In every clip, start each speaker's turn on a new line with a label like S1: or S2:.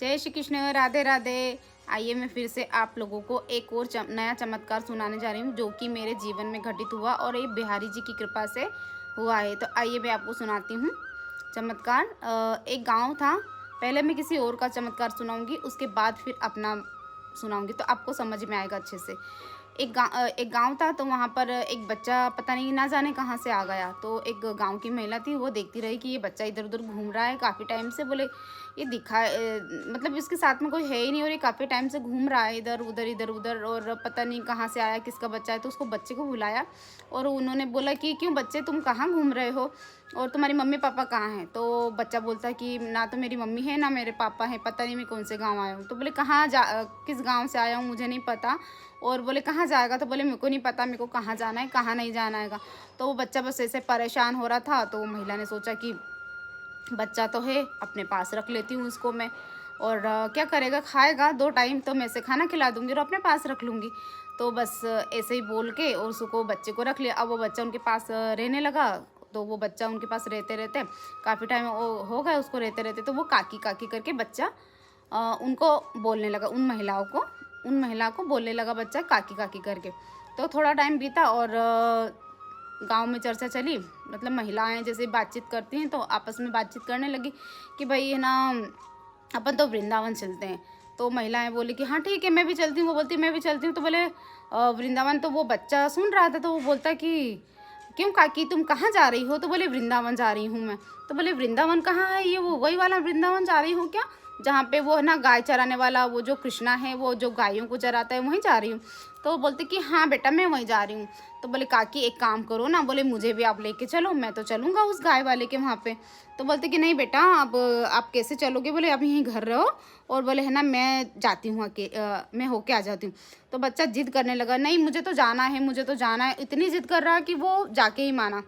S1: जय श्री कृष्ण, राधे राधे। आइए मैं फिर से आप लोगों को एक और नया चमत्कार सुनाने जा रही हूँ जो कि मेरे जीवन में घटित हुआ और ये बिहारी जी की कृपा से हुआ है। तो आइए मैं आपको सुनाती हूँ चमत्कार। एक गांव था। पहले मैं किसी और का चमत्कार सुनाऊंगी, उसके बाद फिर अपना सुनाऊंगी तो आपको समझ में आएगा अच्छे से। एक गांव था, तो वहाँ पर एक बच्चा पता नहीं ना जाने कहाँ से आ गया। तो एक गांव की महिला थी, वो देखती रही कि ये बच्चा इधर उधर घूम रहा है काफ़ी टाइम से। बोले ये मतलब इसके साथ में कोई है ही नहीं और ये काफ़ी टाइम से घूम रहा है इधर उधर इधर उधर, और पता नहीं कहाँ से आया, किसका बच्चा है। तो उसको बच्चे को बुलाया और उन्होंने बोला कि क्यों बच्चे, तुम कहाँ घूम रहे हो और तुम्हारी मम्मी पापा कहाँ हैं। तो बच्चा बोलता कि ना तो मेरी मम्मी है ना मेरे पापा हैं, पता नहीं मैं कौन से गांव आया हूँ। तो बोले किस गांव से आया हूँ मुझे नहीं पता। और बोले कहाँ जाएगा, तो बोले मेरे को नहीं पता, मेरे को कहाँ जाना है कहाँ नहीं जाना है। तो वो बच्चा बस ऐसे परेशान हो रहा था। तो महिला ने सोचा कि बच्चा तो है, अपने पास रख लेती हूँ उसको मैं, और क्या करेगा, खाएगा 2 टाइम तो मैं इसे खाना खिला दूँगी और अपने पास रख लूँगी। तो बस ऐसे ही बोल के और उसको बच्चे को रख लिया। अब वो बच्चा उनके पास रहने लगा। तो वो बच्चा उनके पास रहते रहते काफ़ी टाइम हो गया उसको रहते रहते। तो वो काकी काकी करके बच्चा उनको बोलने लगा, उन महिला को बोलने लगा बच्चा काकी काकी करके। तो थोड़ा टाइम बीता और गांव में चर्चा चली, मतलब महिलाएं जैसे बातचीत करती हैं तो आपस में बातचीत करने लगी कि भाई है ना, अपन तो वृंदावन चलते हैं। तो महिलाएं बोली कि हाँ ठीक है मैं भी चलती हूँ। वो बोलती मैं भी चलती हूँ। तो बोले वृंदावन। तो वो बच्चा सुन रहा था, तो वो बोलता कि क्यों काकी तुम कहाँ जा रही हो। तो बोले वृंदावन जा रही हूँ मैं। तो बोले वृंदावन कहाँ है, ये वो वही वाला वृंदावन जा रही हूँ क्या, जहाँ पे वो है ना गाय चराने वाला वो जो कृष्णा है, वो जो गायों को चराता है, वहीं जा रही हूँ। तो वो बोलते कि हाँ बेटा मैं वहीं जा रही हूँ। तो बोले काकी एक काम करो ना, बोले मुझे भी आप लेके चलो, मैं तो चलूँगा उस गाय वाले के वहाँ पे। तो बोलते कि नहीं बेटा अब आप कैसे चलोगे, बोले अब यहीं घर रहो, और बोले है ना मैं जाती हूँ मैं होके आ जाती हूँ। तो बच्चा जिद करने लगा, नहीं मुझे तो जाना है, मुझे तो जाना है। इतनी जिद कर रहा कि वो जाके ही माना।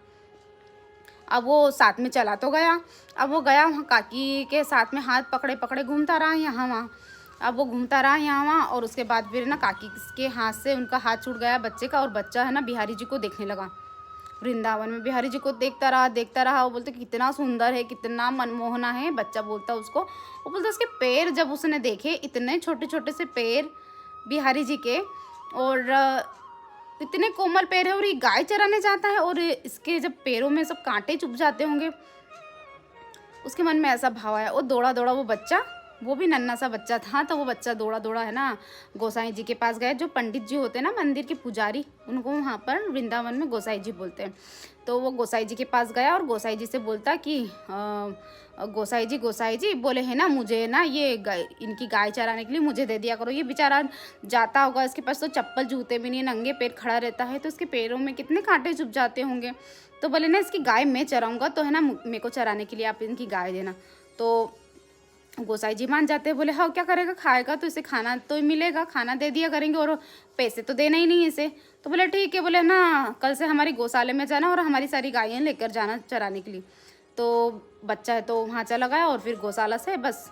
S1: अब वो साथ में चला तो गया। अब वो गया वहाँ काकी के साथ में हाथ पकड़े पकड़े घूमता रहा यहाँ वहाँ। अब वो घूमता रहा यहाँ वहाँ, और उसके बाद फिर ना काकी के हाथ से उनका हाथ छूट गया बच्चे का, और बच्चा है ना बिहारी जी को देखने लगा। वृंदावन में बिहारी जी को देखता रहा। वो बोलते कितना सुंदर है, कितना मनमोहना है। बच्चा बोलता उसको, वो बोलता उसके पैर जब उसने देखे, इतने छोटे छोटे से पैर बिहारी जी के, और इतने कोमल पैर है, और ये गाय चराने जाता है और इसके जब पैरों में सब कांटे चुभ जाते होंगे। उसके मन में ऐसा भाव आया, और दौड़ा दौड़ा वो बच्चा, वो भी नन्हा सा बच्चा था, तो वो बच्चा दौड़ा दौड़ा है ना गोसाई जी के पास गया। जो पंडित जी होते हैं ना मंदिर के पुजारी, उनको वहाँ पर वृंदावन में गोसाई जी बोलते हैं। तो वो गोसाई जी के पास गया और गोसाई जी से बोलता कि गोसाई जी बोले है ना, मुझे ना ये इनकी गाय चराने के लिए मुझे दे दिया करो। ये बेचारा जाता होगा, इसके पास तो चप्पल जूते भी नहीं, नंगे पैर खड़ा रहता है, तो इसके पैरों में कितने कांटे चुभ जाते होंगे। तो बोले ना इसकी गाय मैं चराऊँगा, तो है ना मेरे को चराने के लिए आप इनकी गाय देना। तो गोसाई जी मान जाते हैं। बोले हाँ क्या करेगा, खाएगा तो इसे खाना तो मिलेगा, खाना दे दिया करेंगे, और पैसे तो देना ही नहीं इसे। तो बोले ठीक है। बोले ना कल से हमारी गौशाले में जाना और हमारी सारी गायें लेकर जाना चराने के लिए। तो बच्चा है तो वहाँ चला गया, और फिर गौशाला से बस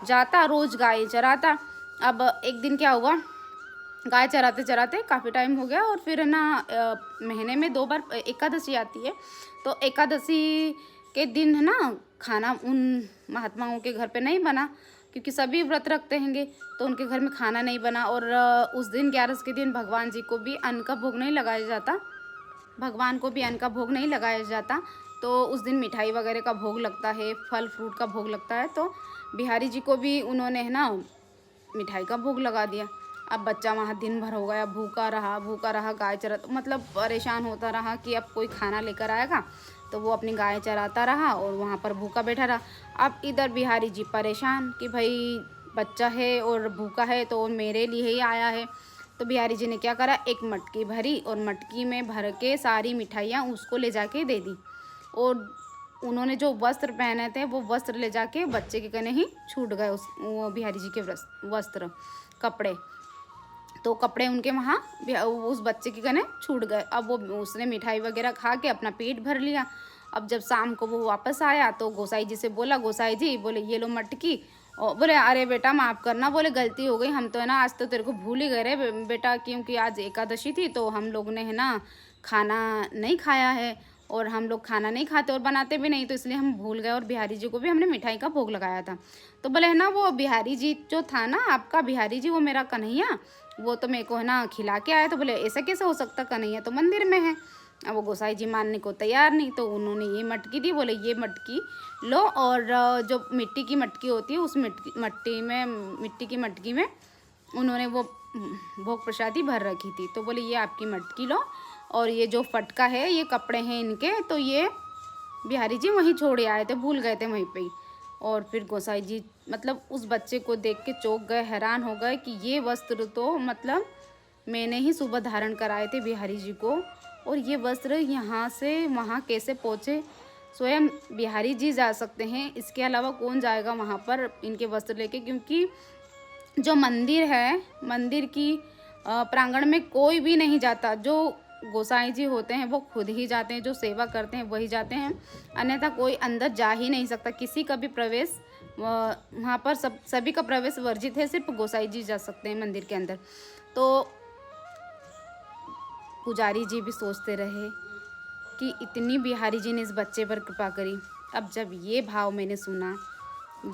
S1: जाता, रोज़ गाय चराता। अब एक दिन क्या हुआ, गाय चराते चराते काफ़ी टाइम हो गया, और फिर है ना महीने में 2 बार एकादशी आती है। तो एकादशी के दिन है ना खाना उन महात्माओं के घर पे नहीं बना, क्योंकि सभी व्रत रखते हैंगे, तो उनके घर में खाना नहीं बना। और उस दिन 11 के दिन भगवान जी को भी अन्न का भोग नहीं लगाया जाता, भगवान को भी अन्न का भोग नहीं लगाया जाता। तो उस दिन मिठाई वगैरह का भोग लगता है, फल फ्रूट का भोग लगता है। तो बिहारी जी को भी उन्होंने है ना मिठाई का भोग लगा दिया। अब बच्चा वहाँ दिन भर हो गया, भूखा रहा गाय चरा, मतलब परेशान होता रहा कि अब कोई खाना लेकर आएगा। तो वो अपनी गाय चराता रहा और वहाँ पर भूखा बैठा रहा। अब इधर बिहारी जी परेशान कि भाई बच्चा है और भूखा है तो मेरे लिए ही आया है। तो बिहारी जी ने क्या करा, एक मटकी भरी और मटकी में भर के सारी मिठाइयाँ उसको ले जाके दे दी। और उन्होंने जो वस्त्र पहने थे वो वस्त्र ले जाके बच्चे के कने ही छूट गए, वो बिहारी जी के वस्त्र कपड़े। तो कपड़े उनके वहाँ उस बच्चे के कने छूट गए। अब वो उसने मिठाई वगैरह खा के अपना पेट भर लिया। अब जब शाम को वो वापस आया तो गोसाई जी से बोला, गोसाई जी बोले ये लो मटकी। और बोले अरे बेटा माफ़ करना, बोले गलती हो गई, हम तो है ना आज तो तेरे को भूल ही गए रे बेटा, क्योंकि आज एकादशी थी तो हम लोग ने है ना खाना नहीं खाया है। और हम लोग खाना नहीं खाते और बनाते भी नहीं, तो इसलिए हम भूल गए और बिहारी जी को भी हमने मिठाई का भोग लगाया था। तो बोले है ना वो बिहारी जी जो था ना, आपका बिहारी जी, वो मेरा कन्हैया, वो तो मेरे को है ना खिला के आया। तो बोले ऐसा कैसे हो सकता, कन्हैया तो मंदिर में है। अब वो गोसाई जी मानने को तैयार नहीं, तो उन्होंने ये मटकी दी, बोले ये मटकी लो, और जो मिट्टी की मटकी होती है उस मिट्टी की मटकी में उन्होंने वो भोग प्रसादी भर रखी थी। तो बोले ये आपकी मटकी लो, और ये जो फटका है ये कपड़े हैं इनके, तो ये बिहारी जी वहीं छोड़े आए थे, भूल गए थे वहीं पे ही। और फिर गोसाई जी मतलब उस बच्चे को देख के चौंक गए, हैरान हो गए कि ये वस्त्र तो मतलब मैंने ही सुबह धारण कराए थे बिहारी जी को, और ये वस्त्र यहाँ से वहाँ कैसे पहुँचे। स्वयं बिहारी जी जा सकते हैं, इसके अलावा कौन जाएगा वहाँ पर इनके वस्त्र लेके, क्योंकि जो मंदिर है, मंदिर की प्रांगण में कोई भी नहीं जाता। जो गोसाई जी होते हैं वो खुद ही जाते हैं, जो सेवा करते हैं वही जाते हैं, अन्यथा कोई अंदर जा ही नहीं सकता। किसी का भी प्रवेश वहाँ पर सभी का प्रवेश वर्जित है, सिर्फ गोसाई जी जा सकते हैं मंदिर के अंदर। तो पुजारी जी भी सोचते रहे कि इतनी बिहारी जी ने इस बच्चे पर कृपा करी। अब जब ये भाव मैंने सुना,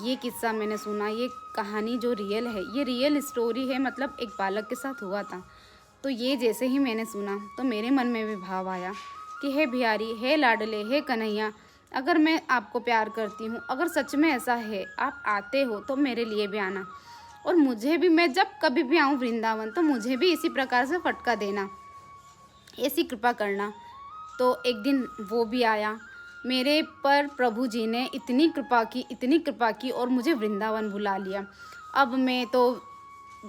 S1: ये किस्सा मैंने सुना, ये कहानी जो रियल है, ये रियल स्टोरी है, मतलब एक बालक के साथ हुआ था। तो ये जैसे ही मैंने सुना तो मेरे मन में भी भाव आया कि हे बिहारी, हे लाडले, हे कन्हैया, अगर मैं आपको प्यार करती हूँ, अगर सच में ऐसा है, आप आते हो तो मेरे लिए भी आना, और मुझे भी, मैं जब कभी भी आऊँ वृंदावन तो मुझे भी इसी प्रकार से फटका देना, ऐसी कृपा करना। तो एक दिन वो भी आया, मेरे पर प्रभु जी ने इतनी कृपा की और मुझे वृंदावन बुला लिया। अब मैं तो,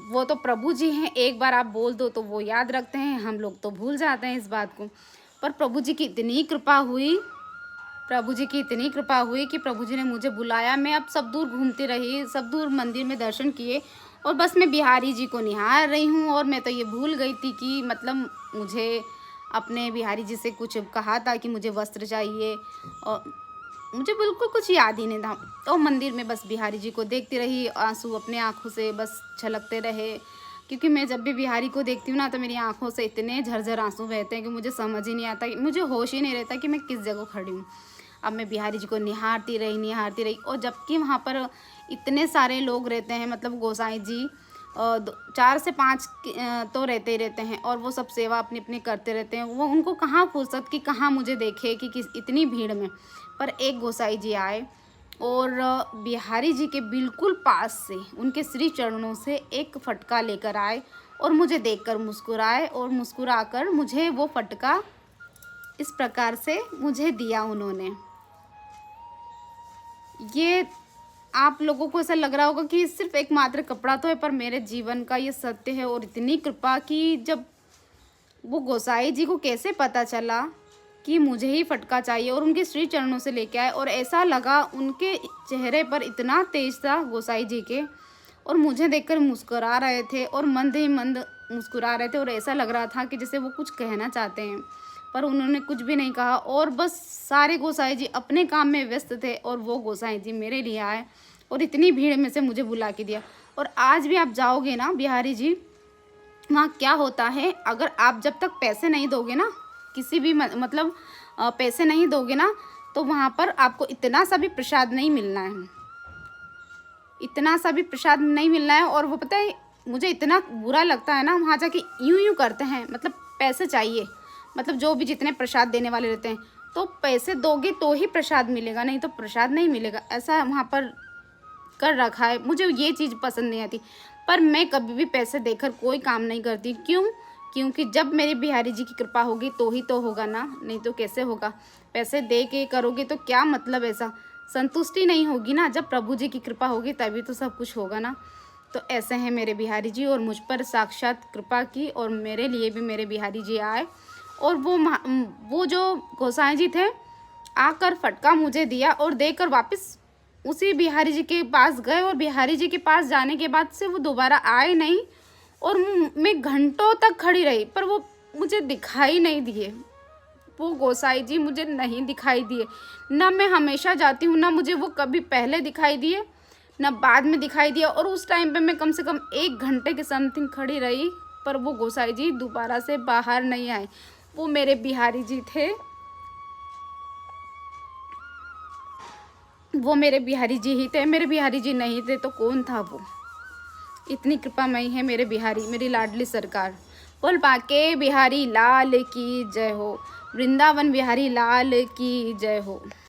S1: वो तो प्रभु जी हैं, एक बार आप बोल दो तो वो याद रखते हैं, हम लोग तो भूल जाते हैं इस बात को। पर प्रभु जी की इतनी कृपा हुई कि प्रभु जी ने मुझे बुलाया। मैं अब सब दूर घूमती रही, सब दूर मंदिर में दर्शन किए, और बस मैं बिहारी जी को निहार रही हूँ। और मैं तो ये भूल गई थी कि मतलब मुझे अपने बिहारी जी से कुछ कहा था कि मुझे वस्त्र चाहिए, और मुझे बिल्कुल कुछ याद ही नहीं था। और मंदिर में बस बिहारी जी को देखती रही, आंसू अपने आँखों से बस छलकते रहे, क्योंकि मैं जब भी बिहारी को देखती हूँ ना तो मेरी आंखों से इतने झरझर आंसू बहते हैं कि मुझे समझ ही नहीं आता, मुझे होश ही नहीं रहता कि मैं किस जगह खड़ी हूँ। अब मैं बिहारी जी को निहारती रही, और जबकि वहाँ पर इतने सारे लोग रहते हैं, मतलब गोसाई जी 4 से 5 तो रहते ही रहते हैं, और वो सब सेवा अपनी अपनी करते रहते हैं। वो उनको कहाँ फुर्सत कि कहाँ मुझे देखे कि किस इतनी भीड़ में। पर एक गोसाई जी आए और बिहारी जी के बिल्कुल पास से उनके श्री चरणों से एक फटका लेकर आए, और मुझे देखकर मुस्कुराए, और मुस्कुराकर मुझे वो फटका इस प्रकार से मुझे दिया उन्होंने। ये आप लोगों को ऐसा लग रहा होगा कि सिर्फ एक मात्र कपड़ा तो है, पर मेरे जीवन का ये सत्य है। और इतनी कृपा कि जब वो गोसाई जी को कैसे पता चला कि मुझे ही फटका चाहिए, और उनके श्री चरणों से लेके आए, और ऐसा लगा उनके चेहरे पर इतना तेज था गोसाई जी के, और मुझे देखकर मुस्कुरा रहे थे, और मंद ही मंद मुस्कुरा रहे थे, और ऐसा लग रहा था कि जैसे वो कुछ कहना चाहते हैं, पर उन्होंने कुछ भी नहीं कहा। और बस सारे गोसाई जी अपने काम में व्यस्त थे, और वो गोसाई जी मेरे लिए आए और इतनी भीड़ में से मुझे बुला के दिया। और आज भी आप जाओगे ना बिहारी जी, वहाँ क्या होता है, अगर आप जब तक पैसे नहीं दोगे ना, किसी भी मतलब पैसे नहीं दोगे ना, तो वहाँ पर आपको इतना सा भी प्रसाद नहीं मिलना है, इतना सा भी प्रसाद नहीं मिलना है। और वो पता है मुझे इतना बुरा लगता है ना, वहाँ जाके यूं करते हैं, मतलब पैसे चाहिए, मतलब जो भी जितने प्रसाद देने वाले रहते हैं, तो पैसे दोगे तो ही प्रसाद मिलेगा, नहीं तो प्रसाद नहीं मिलेगा, ऐसा वहाँ पर कर रखा है। मुझे ये चीज़ पसंद नहीं आती, पर मैं कभी भी पैसे देकर कोई काम नहीं करती। क्यों? क्योंकि जब मेरे बिहारी जी की कृपा होगी तो ही तो होगा ना, नहीं तो कैसे होगा। पैसे दे के करोगे तो क्या मतलब, ऐसा संतुष्टि नहीं होगी ना। जब प्रभु जी की कृपा होगी तभी तो सब कुछ होगा ना। तो ऐसे हैं मेरे बिहारी जी, और मुझ पर साक्षात कृपा की, और मेरे लिए भी मेरे बिहारी जी आए, और वो जो गोसाई जी थे आकर फटका मुझे दिया, और देकर वापस उसी बिहारी जी के पास गए। और बिहारी जी के पास जाने के बाद से वो दोबारा आए नहीं, और मैं घंटों तक खड़ी रही, पर वो मुझे दिखाई नहीं दिए। वो गोसाई जी मुझे नहीं दिखाई दिए, ना मैं हमेशा जाती हूँ, ना मुझे वो कभी पहले दिखाई दिए, ना बाद में दिखाई दिया। और उस टाइम पे मैं कम से कम 1 घंटे के समथिंग खड़ी रही, पर वो गोसाई जी दोबारा से बाहर नहीं आए। वो मेरे बिहारी जी थे, वो मेरे बिहारी जी ही थे, मेरे बिहारी जी नहीं थे तो कौन था वो। इतनी कृपामयी है मेरे बिहारी, मेरी लाडली सरकार। बोल बाके बिहारी लाल की जय हो, वृंदावन बिहारी लाल की जय हो।